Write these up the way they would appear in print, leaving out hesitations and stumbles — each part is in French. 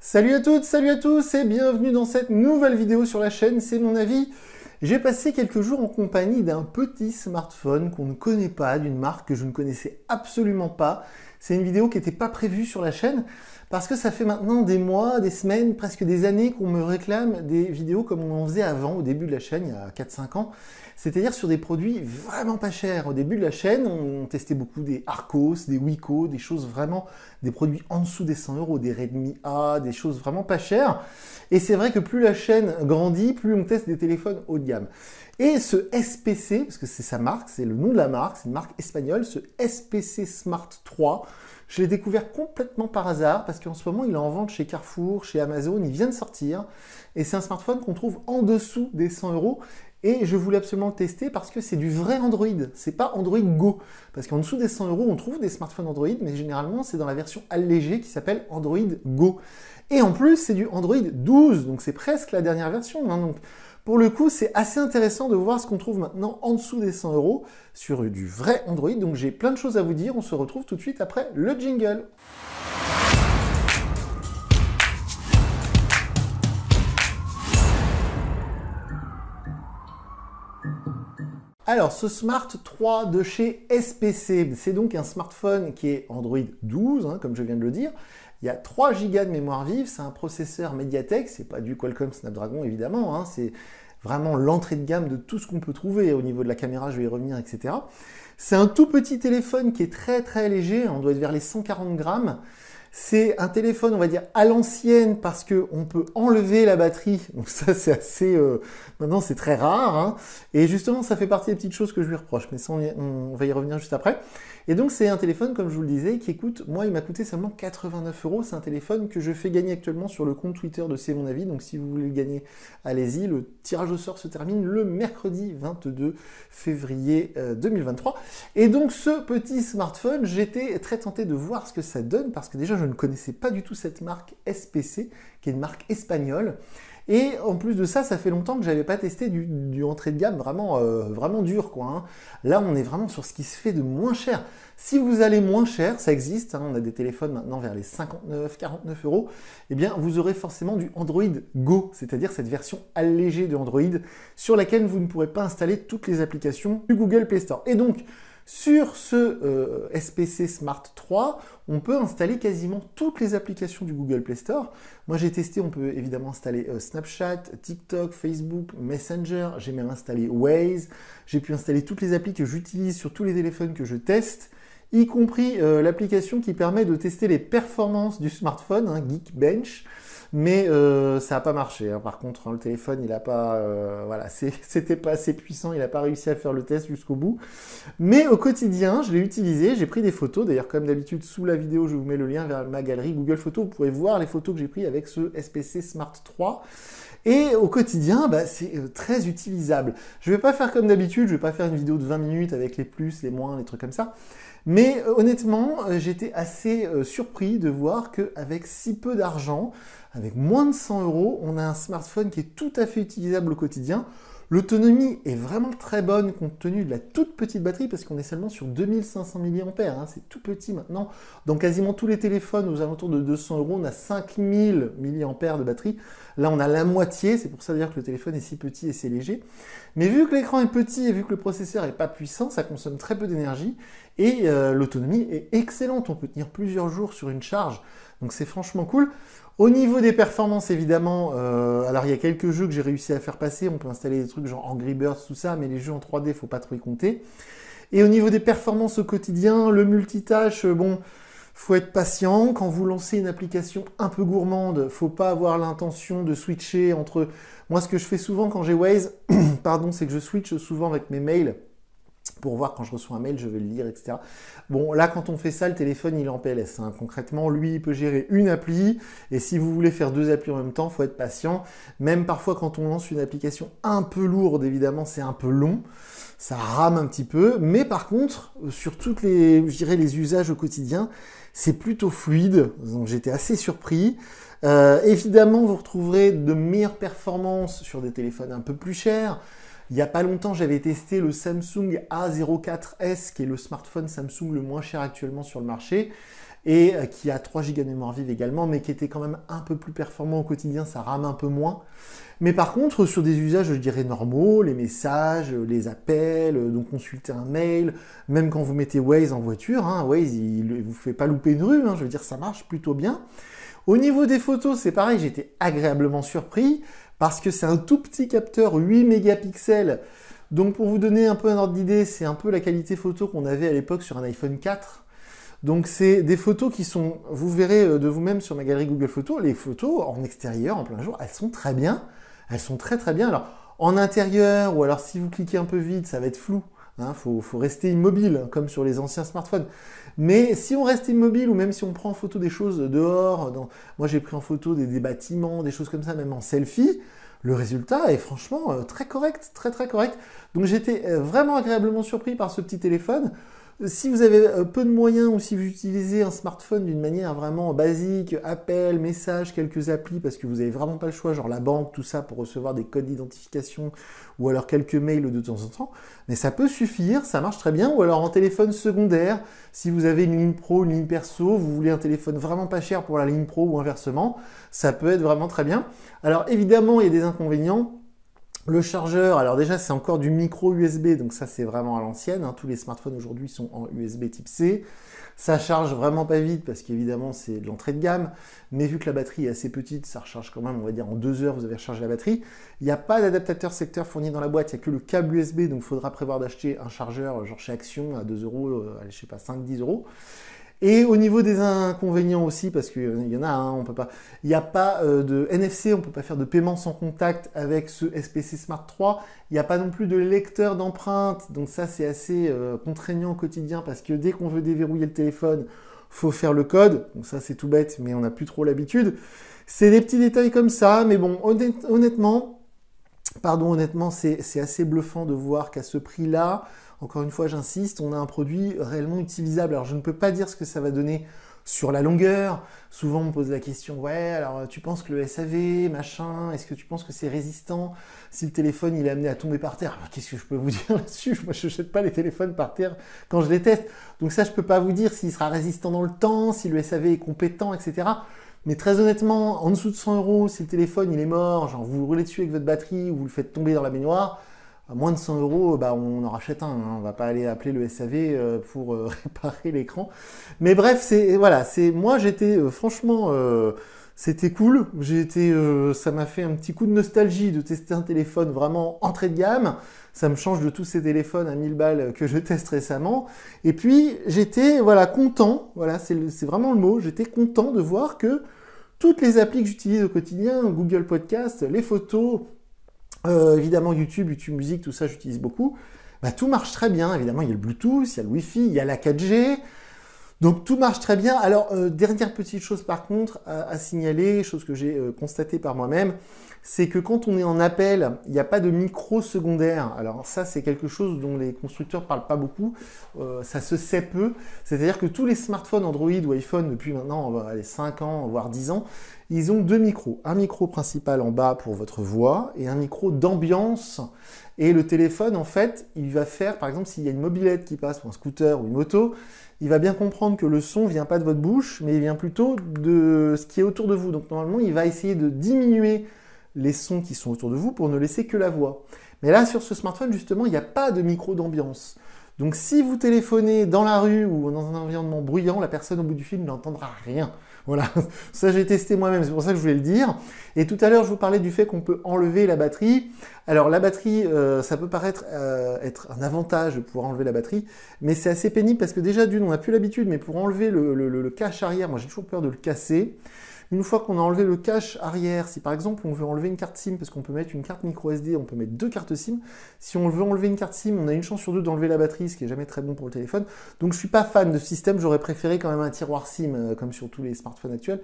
Salut à toutes, salut à tous et bienvenue dans cette nouvelle vidéo sur la chaîne, c'est mon avis. J'ai passé quelques jours en compagnie d'un petit smartphone qu'on ne connaît pas, d'une marque que je ne connaissais absolument pas. C'est une vidéo qui n'était pas prévue sur la chaîne parce que ça fait maintenant des mois, des semaines, presque des années qu'on me réclame des vidéos comme on en faisait avant, au début de la chaîne, il y a 4-5 ans. C'est-à-dire sur des produits vraiment pas chers. Au début de la chaîne, on testait beaucoup des Arcos, des Wiko, des choses vraiment, des produits en dessous des 100 euros, des Redmi A, des choses vraiment pas chères. Et c'est vrai que plus la chaîne grandit, plus on teste des téléphones haut de gamme. Et ce SPC, parce que c'est sa marque, c'est le nom de la marque, c'est une marque espagnole, ce SPC Smart 3, je l'ai découvert complètement par hasard parce qu'en ce moment il est en vente chez Carrefour, chez Amazon, il vient de sortir. Et c'est un smartphone qu'on trouve en dessous des 100 euros. Et je voulais absolument le tester parce que c'est du vrai Android, c'est pas Android Go. Parce qu'en dessous des 100 euros, on trouve des smartphones Android, mais généralement c'est dans la version allégée qui s'appelle Android Go. Et en plus, c'est du Android 12, donc c'est presque la dernière version. Donc pour le coup, c'est assez intéressant de voir ce qu'on trouve maintenant en dessous des 100 euros sur du vrai Android. Donc j'ai plein de choses à vous dire, on se retrouve tout de suite après le jingle. Alors, ce Smart 3 de chez SPC, c'est donc un smartphone qui est Android 12, comme je viens de le dire. Il y a 3 Go de mémoire vive, c'est un processeur Mediatek, c'est pas du Qualcomm Snapdragon évidemment, c'est vraiment l'entrée de gamme de tout ce qu'on peut trouver au niveau de la caméra, je vais y revenir, etc. C'est un tout petit téléphone qui est très très léger, on doit être vers les 140 grammes. C'est un téléphone, on va dire, à l'ancienne parce qu'on peut enlever la batterie. Donc ça, c'est assez... maintenant, c'est très rare. Et justement, ça fait partie des petites choses que je lui reproche. Mais ça, on va y revenir juste après. Et donc, c'est un téléphone, comme je vous le disais, qui coûte... Moi, il m'a coûté seulement 89 euros. C'est un téléphone que je fais gagner actuellement sur le compte Twitter de C'est Mon Avis. Donc, si vous voulez le gagner, allez-y. Le tirage au sort se termine le mercredi 22 février 2023. Et donc, ce petit smartphone, j'étais très tenté de voir ce que ça donne parce que déjà, je ne connaissais pas du tout cette marque SPC, qui est une marque espagnole. Et en plus de ça, ça fait longtemps que je n'avais pas testé du entrée de gamme vraiment, vraiment dur, quoi. Là, on est vraiment sur ce qui se fait de moins cher. Si vous allez moins cher, ça existe, on a des téléphones maintenant vers les 59, 49 euros, eh bien, vous aurez forcément du Android Go, c'est-à-dire cette version allégée de Android sur laquelle vous ne pourrez pas installer toutes les applications du Google Play Store. Et donc, sur ce SPC Smart 3, on peut installer quasiment toutes les applications du Google Play Store. Moi j'ai testé, on peut évidemment installer Snapchat, TikTok, Facebook, Messenger, j'ai même installé Waze, j'ai pu installer toutes les applis que j'utilise sur tous les téléphones que je teste, y compris l'application qui permet de tester les performances du smartphone, Geekbench. Mais ça n'a pas marché. Par contre, le téléphone, il n'a pas, voilà, c'était pas assez puissant. Il n'a pas réussi à faire le test jusqu'au bout. Mais au quotidien, je l'ai utilisé. J'ai pris des photos. D'ailleurs, comme d'habitude, sous la vidéo, je vous mets le lien vers ma galerie Google Photos. Vous pourrez voir les photos que j'ai prises avec ce SPC Smart 3. Et au quotidien, c'est très utilisable. Je ne vais pas faire comme d'habitude. Je ne vais pas faire une vidéo de 20 minutes avec les plus, les moins, les trucs comme ça. Mais honnêtement, j'étais assez surpris de voir qu'avec si peu d'argent, avec moins de 100 euros, on a un smartphone qui est tout à fait utilisable au quotidien. L'autonomie est vraiment très bonne compte tenu de la toute petite batterie parce qu'on est seulement sur 2500 mAh, c'est tout petit maintenant. Dans quasiment tous les téléphones aux alentours de 200 euros, on a 5000 mAh de batterie. Là, on a la moitié, c'est pour ça d'ailleurs que le téléphone est si petit et si léger. Mais vu que l'écran est petit et vu que le processeur n'est pas puissant, ça consomme très peu d'énergie et l'autonomie est excellente. On peut tenir plusieurs jours sur une charge, donc c'est franchement cool. Au niveau des performances, évidemment, alors il y a quelques jeux que j'ai réussi à faire passer. On peut installer des trucs genre Angry Birds, tout ça, mais les jeux en 3D, il ne faut pas trop y compter. Et au niveau des performances au quotidien, le multitâche, bon, faut être patient. Quand vous lancez une application un peu gourmande, faut pas avoir l'intention de switcher entre... Moi, ce que je fais souvent quand j'ai Waze, pardon, c'est que je switch souvent avec mes mails. Pour voir quand je reçois un mail, je vais le lire, etc. Bon, là, quand on fait ça, le téléphone, il est en PLS. Concrètement, lui, il peut gérer une appli. Et si vous voulez faire 2 applis en même temps, il faut être patient. Même parfois, quand on lance une application un peu lourde, évidemment, c'est un peu long. Ça rame un petit peu. Mais par contre, sur toutes les, je dirais, les usages au quotidien, c'est plutôt fluide. Donc, j'étais assez surpris. Évidemment, vous retrouverez de meilleures performances sur des téléphones un peu plus chers. Il n'y a pas longtemps, j'avais testé le Samsung A04S, qui est le smartphone Samsung le moins cher actuellement sur le marché. et qui a 3 Go de mémoire vive également, mais qui était quand même un peu plus performant au quotidien, ça rame un peu moins. Mais par contre, sur des usages, je dirais, normaux, les messages, les appels, donc consulter un mail, même quand vous mettez Waze en voiture, hein, Waze, il vous fait pas louper une rue, hein, je veux dire, ça marche plutôt bien. Au niveau des photos, c'est pareil, j'étais agréablement surpris, parce que c'est un tout petit capteur 8 mégapixels. Donc pour vous donner un peu un ordre d'idée, c'est un peu la qualité photo qu'on avait à l'époque sur un iPhone 4. Donc c'est des photos qui sont, vous verrez de vous-même sur ma galerie Google Photos, les photos en extérieur, en plein jour, elles sont très bien. Elles sont très très bien. Alors en intérieur, ou alors si vous cliquez un peu vite, ça va être flou. Hein, faut rester immobile, comme sur les anciens smartphones. Mais si on reste immobile, ou même si on prend en photo des choses dehors, moi j'ai pris en photo des bâtiments, des choses comme ça, même en selfie, le résultat est franchement très correct, très très correct. Donc j'étais vraiment agréablement surpris par ce petit téléphone. Si vous avez peu de moyens ou si vous utilisez un smartphone d'une manière vraiment basique, appel, message, quelques applis, parce que vous n'avez vraiment pas le choix, genre la banque, tout ça, pour recevoir des codes d'identification ou alors quelques mails de temps en temps, mais ça peut suffire, ça marche très bien. Ou alors en téléphone secondaire, si vous avez une ligne pro, une ligne perso, vous voulez un téléphone vraiment pas cher pour la ligne pro ou inversement, ça peut être vraiment très bien. Alors évidemment, il y a des inconvénients. Le chargeur, alors déjà c'est encore du micro USB, donc ça c'est vraiment à l'ancienne, hein. Tous les smartphones aujourd'hui sont en USB type C. Ça charge vraiment pas vite parce qu'évidemment c'est de l'entrée de gamme, mais vu que la batterie est assez petite, ça recharge quand même, on va dire en 2 heures vous avez rechargé la batterie. Il n'y a pas d'adaptateur secteur fourni dans la boîte, il n'y a que le câble USB, donc il faudra prévoir d'acheter un chargeur genre chez Action à 2 euros, je sais pas, 5-10 euros. Et au niveau des inconvénients aussi, parce qu'il y en a, hein, on peut pas, il n'y a pas de NFC, on ne peut pas faire de paiement sans contact avec ce SPC Smart 3. Il n'y a pas non plus de lecteur d'empreintes, donc ça c'est assez contraignant au quotidien parce que dès qu'on veut déverrouiller le téléphone, faut faire le code. Donc ça c'est tout bête, mais on n'a plus trop l'habitude. C'est des petits détails comme ça, mais bon, honnêtement, c'est assez bluffant de voir qu'à ce prix-là, encore une fois, j'insiste, on a un produit réellement utilisable. Alors, je ne peux pas dire ce que ça va donner sur la longueur. Souvent, on me pose la question, ouais, alors tu penses que le SAV, machin, est-ce que tu penses que c'est résistant si le téléphone il est amené à tomber par terre? Qu'est-ce que je peux vous dire là-dessus? Moi, je ne jette pas les téléphones par terre quand je les teste. Donc ça, je ne peux pas vous dire s'il sera résistant dans le temps, si le SAV est compétent, etc. Mais très honnêtement, en dessous de 100 euros, si le téléphone il est mort, genre vous roulez dessus avec votre batterie ou vous le faites tomber dans la baignoire, à moins de 100 euros, bah, on en rachète un. Hein. On va pas aller appeler le SAV pour réparer l'écran. Mais bref, moi j'étais franchement, c'était cool. Ça m'a fait un petit coup de nostalgie de tester un téléphone vraiment entrée de gamme. Ça me change de tous ces téléphones à 1000 balles que je teste récemment. Et puis j'étais content. Voilà, c'est vraiment le mot. J'étais content de voir que toutes les applis que j'utilise au quotidien, Google Podcast, les photos. Évidemment YouTube Musique, tout ça j'utilise beaucoup. Bah, tout marche très bien, évidemment il y a le Bluetooth, il y a le Wi-Fi, il y a la 4G. Donc tout marche très bien. Alors dernière petite chose par contre à signaler, chose que j'ai constatée par moi-même, c'est que quand on est en appel, il n'y a pas de micro secondaire. Alors ça c'est quelque chose dont les constructeurs ne parlent pas beaucoup, ça se sait peu. C'est-à-dire que tous les smartphones Android ou iPhone depuis maintenant 5 ans, voire 10 ans, ils ont 2 micros. Un micro principal en bas pour votre voix et un micro d'ambiance. Et le téléphone, en fait, il va faire, par exemple, s'il y a une mobilette qui passe, ou un scooter ou une moto, il va bien comprendre que le son vient pas de votre bouche, mais il vient plutôt de ce qui est autour de vous. Donc normalement, il va essayer de diminuer les sons qui sont autour de vous pour ne laisser que la voix. Mais là, sur ce smartphone, justement, il n'y a pas de micro d'ambiance. Donc si vous téléphonez dans la rue ou dans un environnement bruyant, la personne au bout du fil n'entendra rien. Voilà, ça j'ai testé moi-même, c'est pour ça que je voulais le dire. Et tout à l'heure, je vous parlais du fait qu'on peut enlever la batterie. Alors la batterie, ça peut paraître être un avantage de pouvoir enlever la batterie, mais c'est assez pénible parce que déjà d'une, on n'a plus l'habitude, mais pour enlever le cache arrière, moi j'ai toujours peur de le casser. Une fois qu'on a enlevé le cache arrière, si par exemple on veut enlever une carte SIM, parce qu'on peut mettre une carte micro SD, on peut mettre 2 cartes SIM. Si on veut enlever une carte SIM, on a une chance sur 2 d'enlever la batterie, ce qui est jamais très bon pour le téléphone. Donc je suis pas fan de ce système, j'aurais préféré quand même un tiroir SIM, comme sur tous les smartphones actuels.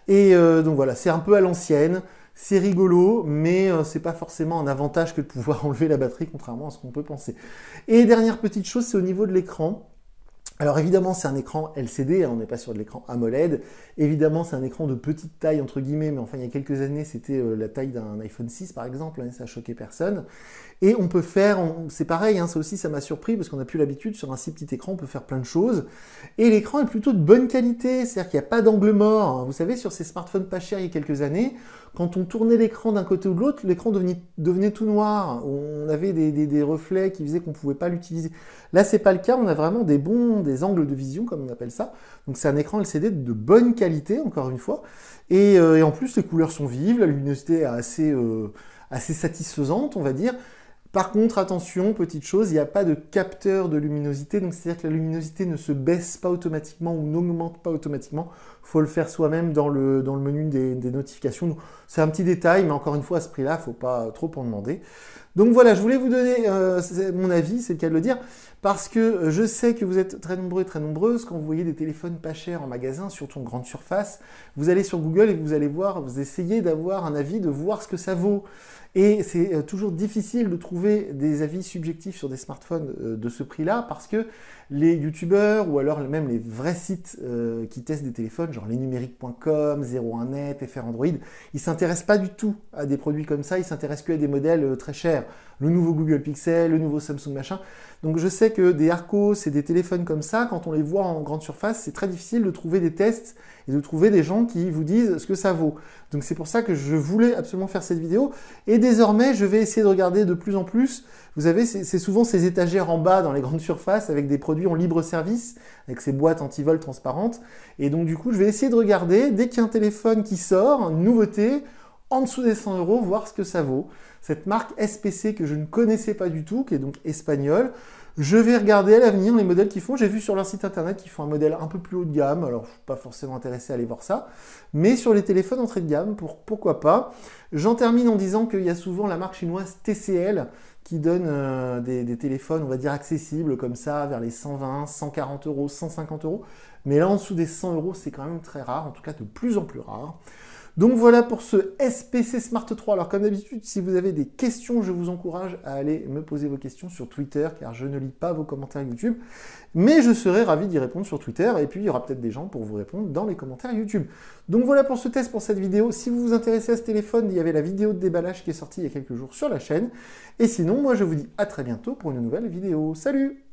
Et donc voilà, c'est un peu à l'ancienne, c'est rigolo, mais c'est pas forcément un avantage que de pouvoir enlever la batterie, contrairement à ce qu'on peut penser. Et dernière petite chose, c'est au niveau de l'écran. Alors évidemment, c'est un écran LCD, hein, on n'est pas sur de l'écran AMOLED. Évidemment, c'est un écran de petite taille, entre guillemets, mais enfin, il y a quelques années, c'était la taille d'un iPhone 6, par exemple, hein, ça a choqué personne. Et on peut faire, c'est pareil, hein, ça aussi, ça m'a surpris, parce qu'on n'a plus l'habitude, sur un si petit écran, on peut faire plein de choses. Et l'écran est plutôt de bonne qualité, c'est-à-dire qu'il n'y a pas d'angle mort, hein. Vous savez, sur ces smartphones pas chers il y a quelques années, quand on tournait l'écran d'un côté ou de l'autre, l'écran devenait tout noir. On avait des reflets qui faisaient qu'on ne pouvait pas l'utiliser. Là, c'est pas le cas, on a vraiment des angles de vision, comme on appelle ça. Donc c'est un écran LCD de bonne qualité, encore une fois. Et en plus, les couleurs sont vives, la luminosité est assez satisfaisante, on va dire. Par contre, attention, petite chose, il n'y a pas de capteur de luminosité, donc c'est-à-dire que la luminosité ne se baisse pas automatiquement ou n'augmente pas automatiquement. Il faut le faire soi-même dans le menu des notifications. C'est un petit détail, mais encore une fois, à ce prix-là, il ne faut pas trop en demander. Donc voilà, je voulais vous donner mon avis, c'est le cas de le dire, parce que je sais que vous êtes très nombreux et très nombreuses, quand vous voyez des téléphones pas chers en magasin, surtout en grande surface, vous allez sur Google et vous allez voir, vous essayez d'avoir un avis, de voir ce que ça vaut. Et c'est toujours difficile de trouver des avis subjectifs sur des smartphones de ce prix-là, parce que les youtubeurs, ou alors même les vrais sites qui testent des téléphones, genre lesnumériques.com, 01net, FR Android, ils s'intéressent pas du tout à des produits comme ça, ils s'intéressent que à des modèles très chers. Le nouveau Google Pixel, le nouveau Samsung machin. Donc je sais que des Arcos et des téléphones comme ça, quand on les voit en grande surface, c'est très difficile de trouver des tests et de trouver des gens qui vous disent ce que ça vaut. Donc c'est pour ça que je voulais absolument faire cette vidéo. Et désormais, je vais essayer de regarder de plus en plus. Vous savez, c'est souvent ces étagères en bas dans les grandes surfaces avec des produits en libre service, avec ces boîtes anti-vol transparentes. Et donc du coup, je vais essayer de regarder, dès qu'il y a un téléphone qui sort, une nouveauté, en dessous des 100 €, voir ce que ça vaut. Cette marque SPC que je ne connaissais pas du tout, qui est donc espagnole. Je vais regarder à l'avenir les modèles qu'ils font. J'ai vu sur leur site internet qu'ils font un modèle un peu plus haut de gamme. Alors, je ne suis pas forcément intéressé à aller voir ça. Mais sur les téléphones entrée de gamme, pourquoi pas. J'en termine en disant qu'il y a souvent la marque chinoise TCL qui donne des téléphones, on va dire, accessibles comme ça, vers les 120, 140 €, 150 €. Mais là, en dessous des 100 €, c'est quand même très rare, en tout cas de plus en plus rare. Donc voilà pour ce SPC Smart 3. Alors comme d'habitude, si vous avez des questions, je vous encourage à aller me poser vos questions sur Twitter, car je ne lis pas vos commentaires YouTube. Mais je serai ravi d'y répondre sur Twitter, et puis il y aura peut-être des gens pour vous répondre dans les commentaires YouTube. Donc voilà pour ce test, pour cette vidéo. Si vous vous intéressez à ce téléphone, il y avait la vidéo de déballage qui est sortie il y a quelques jours sur la chaîne. Et sinon, moi je vous dis à très bientôt pour une nouvelle vidéo. Salut!